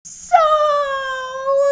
So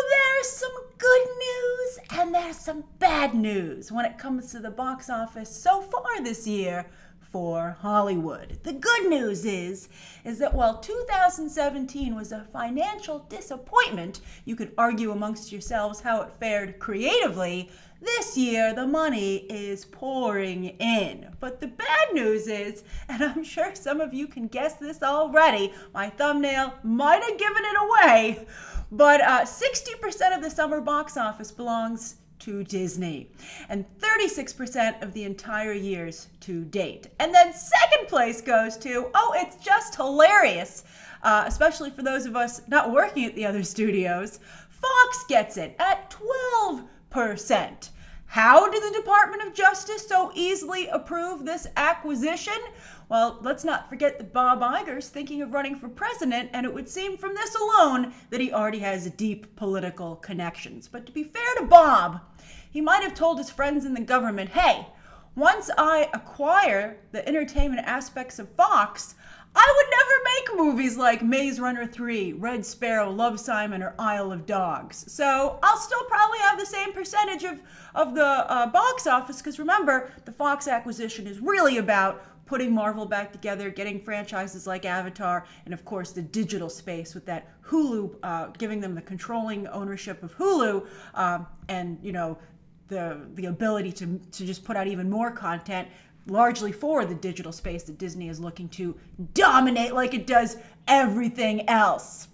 there's some good news and there's some bad news when it comes to the box office so far this year for Hollywood. The good news is that while 2017 was a financial disappointment, you could argue amongst yourselves how it fared creatively. This year, the money is pouring in. But the bad news is, and I'm sure some of you can guess this already, my thumbnail might have given it away, but 60% of the summer box office belongs to Disney, and 36% of the entire years to date. And then second place goes to, oh, it's just hilarious, especially for those of us not working at the other studios, Fox gets it at 12%. How did the Department of Justice so easily approve this acquisition? Well, let's not forget that Bob Iger's thinking of running for president, and it would seem from this alone that he already has deep political connections. But to be fair to Bob, he might have told his friends in the government, hey, once I acquire the entertainment aspects of Fox, I would never make movies like Maze Runner 3, Red Sparrow, Love, Simon, or Isle of Dogs. So I'll still probably have the same percentage of the box office, because remember, the Fox acquisition is really about putting Marvel back together, getting franchises like Avatar, and of course the digital space with that Hulu, giving them the controlling ownership of Hulu, and you know, the ability to just put out even more content, largely for the digital space that Disney is looking to dominate like it does everything else.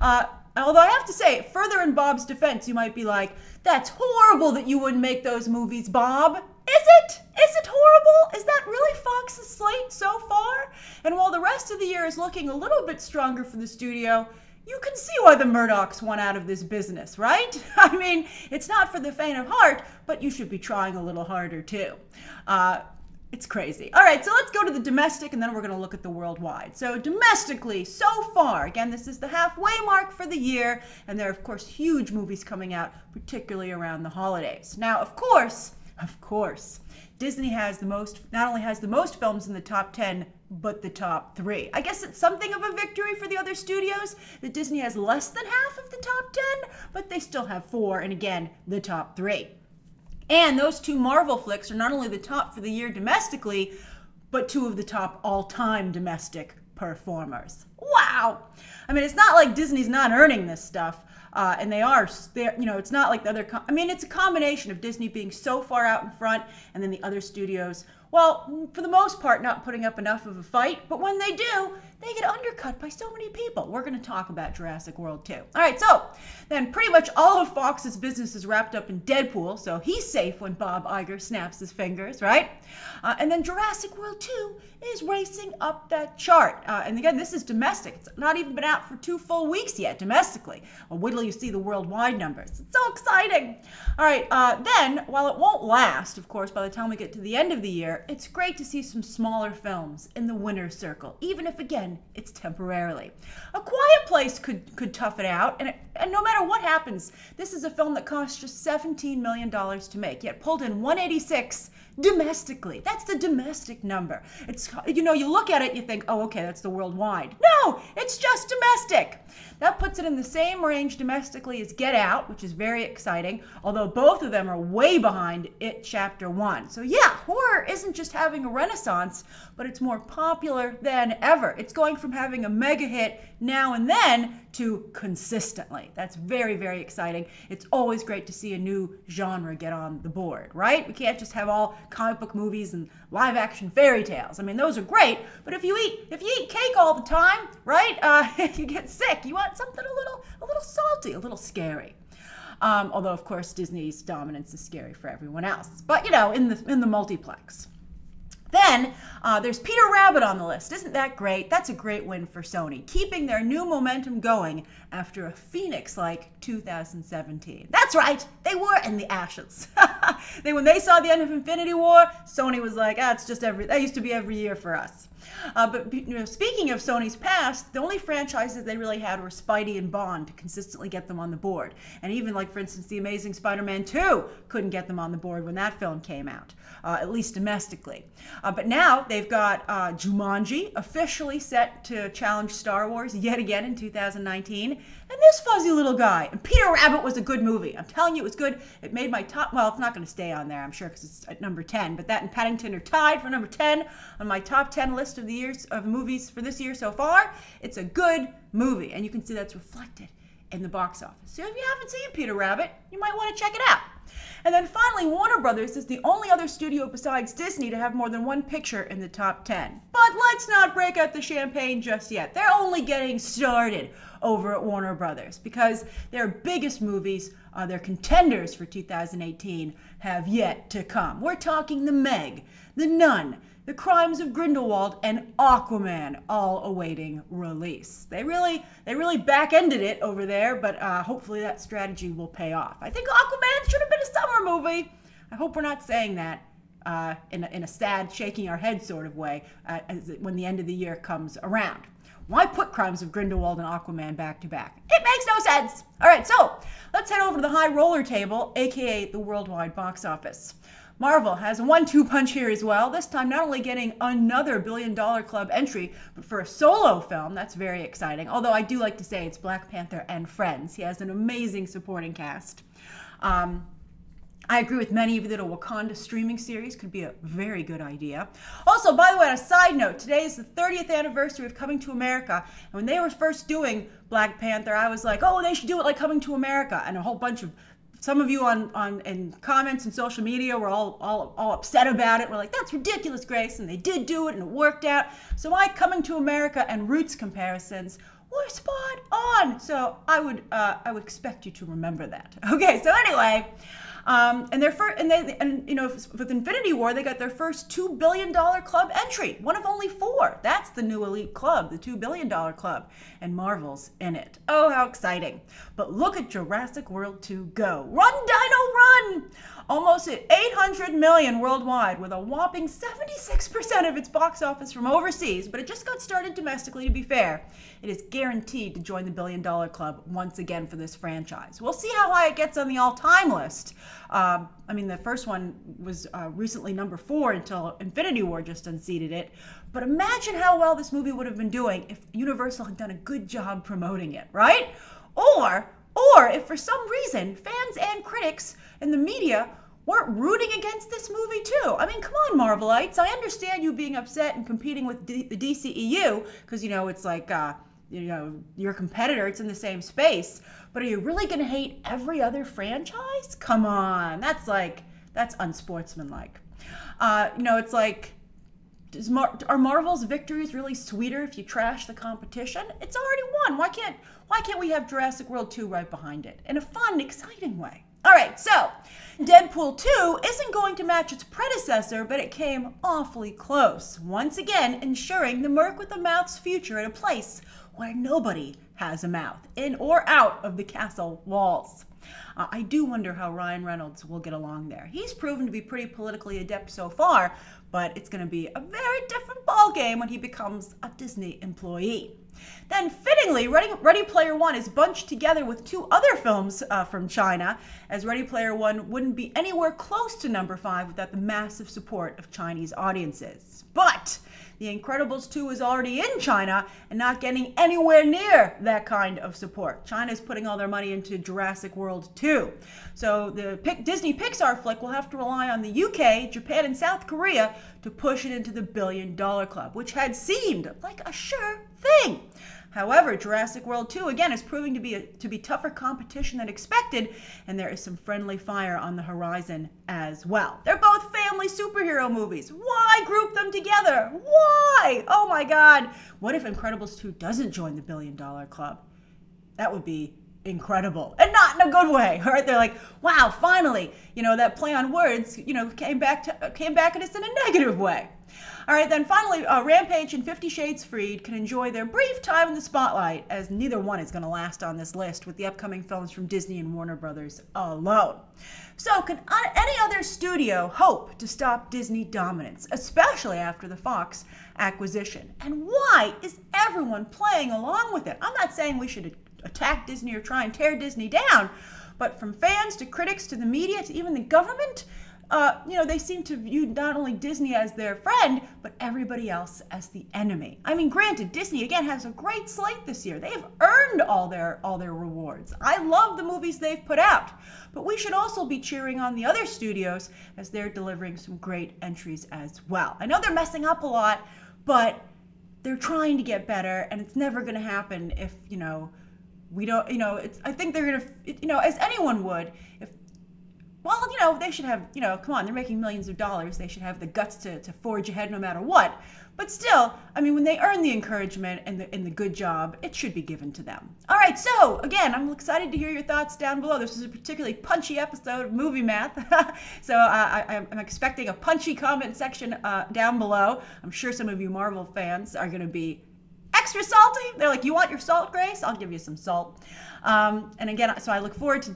Although I have to say, further in Bob's defense, you might be like, that's horrible that you wouldn't make those movies, Bob. Is it? Is it horrible? Is that really Fox's slate so far? And while the rest of the year is looking a little bit stronger for the studio, you can see why the Murdochs want out of this business, right? I mean, it's not for the faint of heart, but you should be trying a little harder too. It's crazy. All right, so let's go to the domestic, and then we're going to look at the worldwide. So domestically, so far, again, this is the halfway mark for the year, and there are, of course, huge movies coming out, particularly around the holidays. Now, of course, Disney has not only has the most films in the top 10, but the top 3. I guess it's something of a victory for the other studios that Disney has less than half of the top 10, but they still have 4, and again, the top 3. And those 2 Marvel flicks are not only the top for the year domestically, but 2 of the top all-time domestic performers. Wow! I mean, it's not like Disney's not earning this stuff, and it's not like the other, it's a combination of Disney being so far out in front, and then the other studios, well, for the most part, not putting up enough of a fight, but when they do, they get undercut by so many people. We're going to talk about Jurassic World too. All right, so then pretty much all of Fox's business is wrapped up in Deadpool, so he's safe when Bob Iger snaps his fingers, right? And then Jurassic World 2 is racing up that chart. And again, this is domestic. It's not even been out for 2 full weeks yet domestically. Well, wait till you see the worldwide numbers. It's so exciting. All right, then, while it won't last, of course, by the time we get to the end of the year, it's great to see some smaller films in the winner's circle, even if, again, it's temporarily. A Quiet Place could tough it out, and no matter what happens, this is a film that cost just $17 million to make, yet pulled in 186 domestically. That's the domestic number. It's, you look at it, you think, oh, okay, that's the worldwide. No, it's just domestic. That puts it in the same range domestically as Get Out, which is very exciting, although both of them are way behind It Chapter 1. So yeah, horror isn't just having a renaissance, but it's more popular than ever. It's going from having a mega hit now and then to consistently. That's very, very exciting. It's always great to see a new genre get on the board, right? We can't just have all comic book movies and live action fairy tales. I mean, those are great, but if you eat cake all the time, right, you get sick. You want something a little salty, a little scary. Although, of course, Disney's dominance is scary for everyone else. But, in the multiplex. Then there's Peter Rabbit on the list. Isn't that great? That's a great win for Sony, keeping their new momentum going after a phoenix-like 2017. That's right, they were in the ashes. When they saw the end of Infinity War, Sony was like, it's just that used to be every year for us. But speaking of Sony's past, the only franchises they really had were Spidey and Bond to consistently get them on the board. And even, like, for instance, The Amazing Spider-Man 2 couldn't get them on the board when that film came out, at least domestically. But now they've got Jumanji, officially set to challenge Star Wars yet again in 2019. and this fuzzy little guy. And Peter Rabbit was a good movie. I'm telling you, it was good. It made my top, well, it's not going to stay on there, I'm sure, because it's at number 10. But that and Paddington are tied for number 10 on my top 10 list of the years of movies for this year so far. It's a good movie, and you can see that's reflected in the box office. So if you haven't seen Peter Rabbit, you might want to check it out. And then finally, Warner Brothers is the only other studio besides Disney to have more than one picture in the top 10. But let's not break out the champagne just yet. They're only getting started over at Warner Brothers because their biggest movies, their contenders for 2018, have yet to come. We're talking The Meg, The Nun, The Crimes of Grindelwald, and Aquaman, all awaiting release. They really back-ended it over there, but hopefully that strategy will pay off. I think Aquaman should have been a summer movie. I hope we're not saying that in a sad, shaking our head sort of way when the end of the year comes around. Why put Crimes of Grindelwald and Aquaman back to back? It makes no sense. All right, so let's head over to the high roller table, aka the worldwide box office. Marvel has a 1-2 punch here as well, this time not only getting another $1 Billion Club entry, but for a solo film. That's very exciting, although I do like to say it's Black Panther and Friends. He has an amazing supporting cast. I agree with many of you that a Wakanda streaming series could be a very good idea. Also, by the way, on a side note, today is the 30th anniversary of Coming to America. And when they were first doing Black Panther, I was like, oh, they should do it like Coming to America. And a whole bunch of some of you in comments and social media were all upset about it. We're like, that's ridiculous, Grace. And they did do it, and it worked out. So my Coming to America and Roots comparisons were spot on. So I would expect you to remember that. Okay, so anyway, and you know, with Infinity War, they got their first $2 Billion Club entry, one of only 4. That's the new elite club, the $2 Billion Club, and Marvel's in it. Oh, how exciting. But look at Jurassic World 2 go. Run, Dino, run! Almost at $800 million worldwide, with a whopping 76% of its box office from overseas, but it just got started domestically, to be fair. It is guaranteed to join the $1 Billion Club once again for this franchise. We'll see how high it gets on the all-time list. I mean, the first one was recently number 4 until Infinity War just unseated it. But imagine how well this movie would have been doing if Universal had done a good job promoting it, right? Or if for some reason fans and critics and the media weren't rooting against this movie too. I mean, come on, Marvelites. I understand you being upset and competing with the DCEU because, you know, it's like, you know, your competitor, it's in the same space. But are you really going to hate every other franchise? Come on. That's unsportsmanlike. You know, it's like, are Marvel's victories really sweeter if you trash the competition? It's already won. Why can't we have Jurassic World 2 right behind it in a fun, exciting way? All right, so Deadpool 2 isn't going to match its predecessor, but it came awfully close, once again ensuring the Merc with a Mouth's future at a place where nobody has a mouth, in or out of the castle walls. I do wonder how Ryan Reynolds will get along there. He's proven to be pretty politically adept so far, but it's going to be a very different ballgame when he becomes a Disney employee. Then, fittingly, Ready Player One is bunched together with 2 other films from China, as Ready Player One wouldn't be anywhere close to number 5 without the massive support of Chinese audiences. But The Incredibles 2 is already in China and not getting anywhere near that kind of support. China's putting all their money into Jurassic World 2. So the Disney Pixar flick will have to rely on the UK, Japan, and South Korea to push it into the $1 Billion Club, which had seemed like a sure thing. However, Jurassic World 2, again, is proving to be tougher competition than expected, and there is some friendly fire on the horizon as well. They're both family superhero movies. Why group them together? Why? Oh my God. What if Incredibles 2 doesn't join the $1 Billion Club? That would be incredible, and not in a good way. All right, they're like, wow, finally, you know, that play on words, you know, came back at us in a negative way. All right, then finally, Rampage and 50 Shades Freed can enjoy their brief time in the spotlight, as neither one is going to last on this list with the upcoming films from Disney and Warner Brothers alone. So can any other studio hope to stop Disney dominance, especially after the Fox acquisition? And why is everyone playing along with it? I'm not saying we should attack Disney or try and tear Disney down, but from fans to critics to the media to even the government, they seem to view not only Disney as their friend, but everybody else as the enemy. I mean, granted, Disney again has a great slate this year. They have earned all their rewards. I love the movies they've put out, but we should also be cheering on the other studios as they're delivering some great entries as well. I know they're messing up a lot, but they're trying to get better, and it's never going to happen if, we don't, I think they're going to, as anyone would, if, well, they should have, come on, they're making millions of dollars. They should have the guts to forge ahead no matter what. But still, I mean, when they earn the encouragement and the good job, it should be given to them. All right, so again, I'm excited to hear your thoughts down below. This is a particularly punchy episode of Movie Math. So I'm expecting a punchy comment section down below. I'm sure some of you Marvel fans are going to be extra salty. They're like, you want your salt, Grace? I'll give you some salt. And again, so I look forward to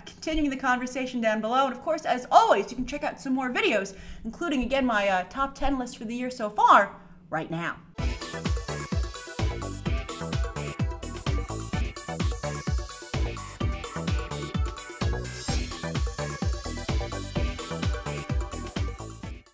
continuing the conversation down below. And of course, as always, you can check out some more videos, including, again, my top 10 list for the year so far right now.